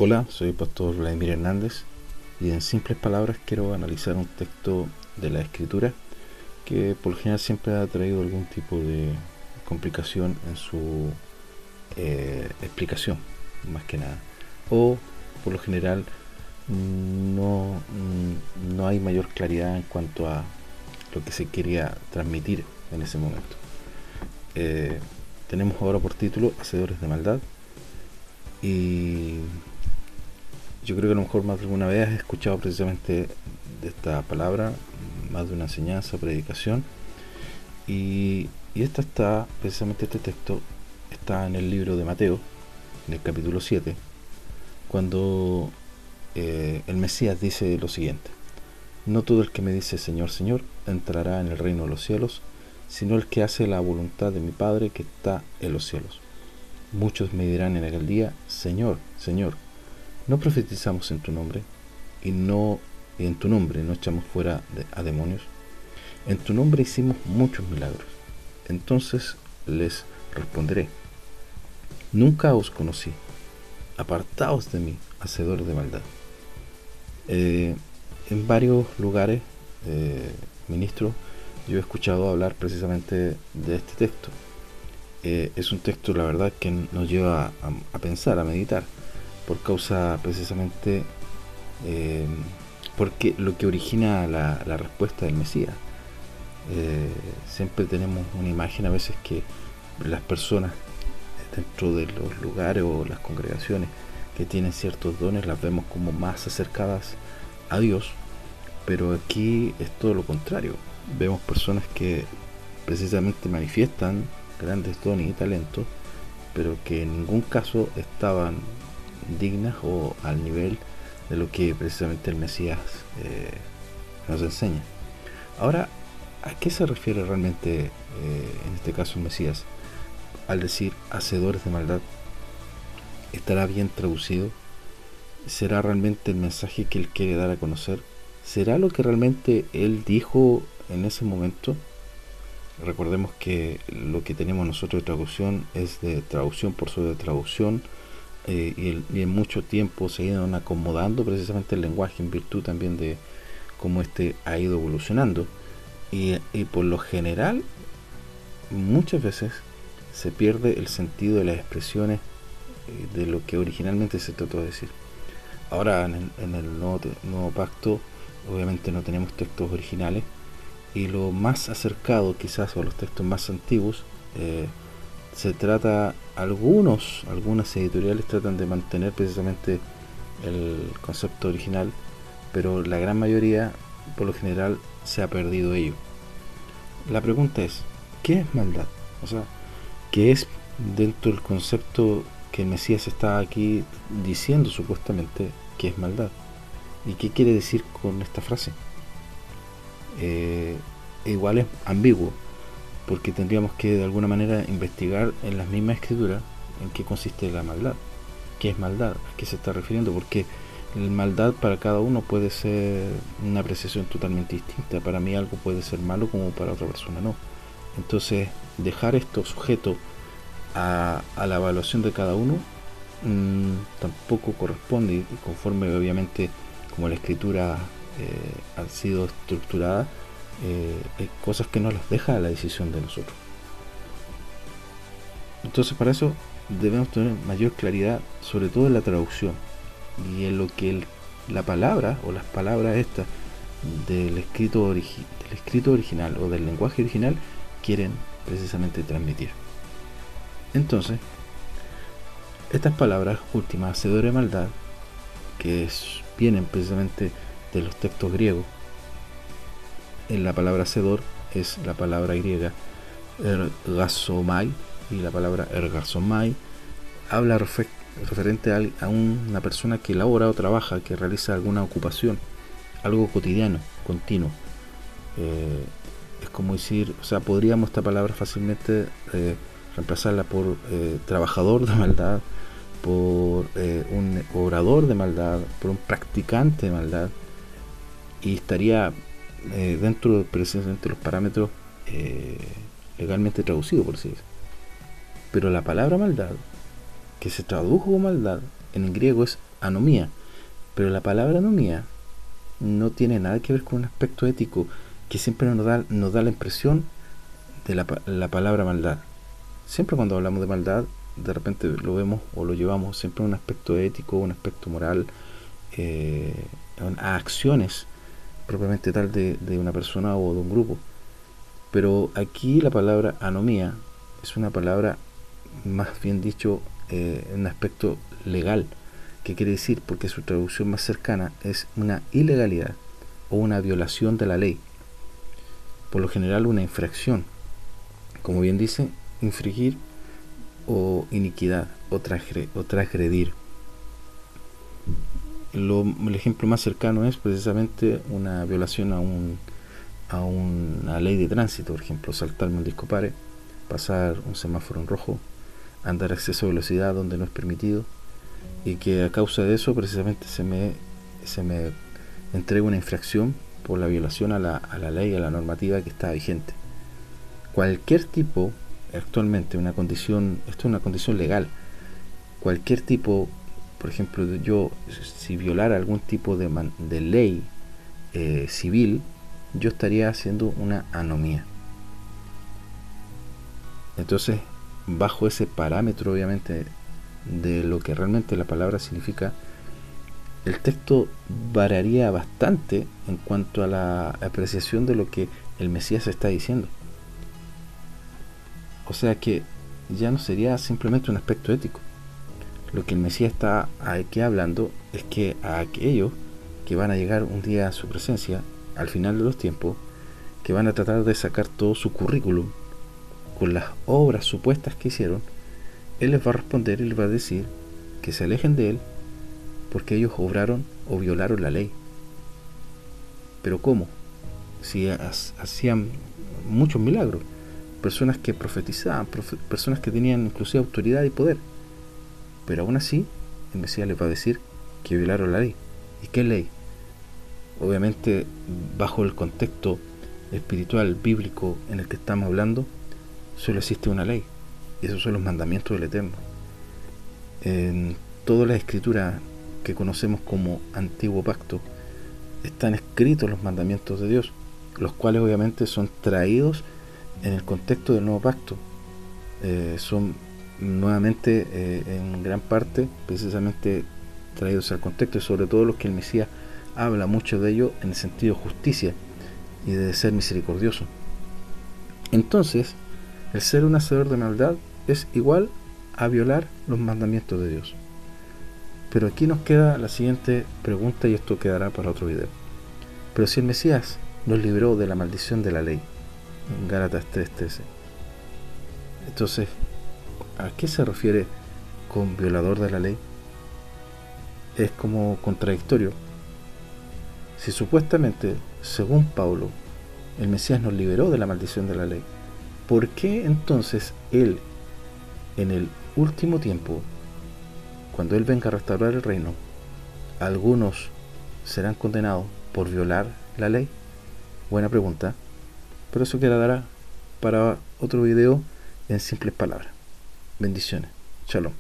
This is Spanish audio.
Hola, soy el pastor Vladimir Hernández y en simples palabras quiero analizar un texto de la Escritura que por lo general siempre ha traído algún tipo de complicación en su explicación, más que nada. O por lo general no hay mayor claridad en cuanto a lo que se quería transmitir en ese momento. Eh, Tenemos ahora por título Hacedores de Maldad y yo creo que a lo mejor más de alguna vez has escuchado precisamente de esta palabra, más de una enseñanza, predicación, y esta está, precisamente este texto, está en el libro de Mateo, en el capítulo 7, cuando el Mesías dice lo siguiente: no todo el que me dice Señor, Señor, entrará en el reino de los cielos, sino el que hace la voluntad de mi Padre que está en los cielos. Muchos me dirán en aquel día, Señor, Señor, no profetizamos en tu nombre, y en tu nombre no echamos fuera a demonios, en tu nombre hicimos muchos milagros. Entonces les responderé: nunca os conocí, apartaos de mí, hacedores de maldad. Eh, en varios lugares, ministros, yo he escuchado hablar precisamente de este texto. Es un texto, la verdad, que nos lleva a pensar, a meditar, por causa precisamente, eh, porque lo que origina la respuesta del Mesías. Siempre tenemos una imagen a veces que las personas dentro de los lugares o las congregaciones que tienen ciertos dones las vemos como más acercadas a Dios, pero aquí es todo lo contrario. Vemos personas que precisamente manifiestan grandes dones y talentos, pero que en ningún caso estaban dignas o al nivel de lo que precisamente el Mesías nos enseña. Ahora, ¿a qué se refiere realmente en este caso el Mesías al decir hacedores de maldad? ¿Estará bien traducido? ¿Será realmente el mensaje que él quiere dar a conocer? ¿Será lo que realmente él dijo en ese momento? Recordemos que lo que tenemos nosotros de traducción es de traducción por sobre traducción, y en mucho tiempo se ha ido acomodando precisamente el lenguaje en virtud también de cómo este ha ido evolucionando, y por lo general muchas veces se pierde el sentido de las expresiones de lo que originalmente se trató de decir. Ahora en el nuevo pacto obviamente no tenemos textos originales, y lo más acercado quizás a los textos más antiguos, se trata, algunas editoriales tratan de mantener precisamente el concepto original, pero la gran mayoría por lo general se ha perdido ello. La pregunta es, ¿qué es maldad? O sea, ¿qué es dentro del concepto que el Mesías está aquí diciendo supuestamente que es maldad? ¿Y qué quiere decir con esta frase? Igual es ambiguo, porque tendríamos que de alguna manera investigar en las mismas escrituras en qué consiste la maldad, qué es maldad, a qué se está refiriendo, porque la maldad para cada uno puede ser una apreciación totalmente distinta. Para mí algo puede ser malo como para otra persona no. Entonces dejar esto sujeto a la evaluación de cada uno tampoco corresponde, y conforme obviamente como la escritura ha sido estructurada, hay cosas que no las deja a la decisión de nosotros. Entonces para eso debemos tener mayor claridad, sobre todo en la traducción y en lo que la palabra o las palabras estas del escrito original o del lenguaje original quieren precisamente transmitir. Entonces, estas palabras últimas, hacedor de maldad, vienen precisamente de los textos griegos. En la palabra hacedor es la palabra griega ergasomai, y la palabra ergasomai habla referente a una persona que labora o trabaja, que realiza alguna ocupación, algo cotidiano, continuo. Es como decir, o sea, podríamos esta palabra fácilmente reemplazarla por trabajador de maldad, por un orador de maldad, por un practicante de maldad, y estaría dentro precisamente de los parámetros legalmente traducido, por así decirlo. Pero la palabra maldad, que se tradujo como maldad, en griego es anomía. Pero la palabra anomía no tiene nada que ver con un aspecto ético que siempre nos da la impresión de la palabra maldad. Siempre cuando hablamos de maldad, de repente lo vemos o lo llevamos siempre a un aspecto ético, un aspecto moral, eh, a acciones propiamente tal de una persona o de un grupo. Pero aquí la palabra anomía es una palabra, más bien dicho, en un aspecto legal. ¿Qué quiere decir? Porque su traducción más cercana es una ilegalidad o una violación de la ley. Por lo general una infracción. Como bien dice, infringir o iniquidad o transgredir. El ejemplo más cercano es precisamente una violación a una ley de tránsito, por ejemplo, saltarme un disco pare, pasar un semáforo en rojo, andar a exceso de velocidad donde no es permitido, y que a causa de eso precisamente se me entrega una infracción por la violación a la ley, a la normativa que está vigente. Cualquier tipo, actualmente una condición, esto es una condición legal, cualquier tipo, por ejemplo, yo si violara algún tipo de ley civil, yo estaría haciendo una anomía. Entonces, bajo ese parámetro, obviamente, de lo que realmente la palabra significa, el texto variaría bastante en cuanto a la apreciación de lo que el Mesías está diciendo. O sea que ya no sería simplemente un aspecto ético. Lo que el Mesías está aquí hablando es que a aquellos que van a llegar un día a su presencia, al final de los tiempos, que van a tratar de sacar todo su currículum con las obras supuestas que hicieron, Él les va a responder y les va a decir que se alejen de Él porque ellos obraron o violaron la ley. ¿Pero cómo? Si hacían muchos milagros, personas que profetizaban, personas que tenían inclusive autoridad y poder, pero aún así el Mesías les va a decir que violaron la ley. ¿Y qué ley? Obviamente, bajo el contexto espiritual bíblico en el que estamos hablando, solo existe una ley, y esos son los mandamientos del Eterno. En todas las escrituras que conocemos como Antiguo Pacto están escritos los mandamientos de Dios, los cuales obviamente son traídos en el contexto del Nuevo Pacto. Son nuevamente en gran parte precisamente traídos al contexto, y sobre todo los que el Mesías habla mucho de ello en el sentido de justicia y de ser misericordioso. Entonces, el ser un hacedor de maldad es igual a violar los mandamientos de Dios. Pero aquí nos queda la siguiente pregunta, y esto quedará para otro video. Pero si el Mesías nos libró de la maldición de la ley, en Gálatas 3:13, entonces, ¿a qué se refiere con violador de la ley? Es como contradictorio. Si supuestamente, según Pablo, el Mesías nos liberó de la maldición de la ley, ¿por qué entonces Él, en el último tiempo, cuando Él venga a restaurar el reino, algunos serán condenados por violar la ley? Buena pregunta, pero eso quedará para otro video en simples palabras. Bendiciones. Shalom.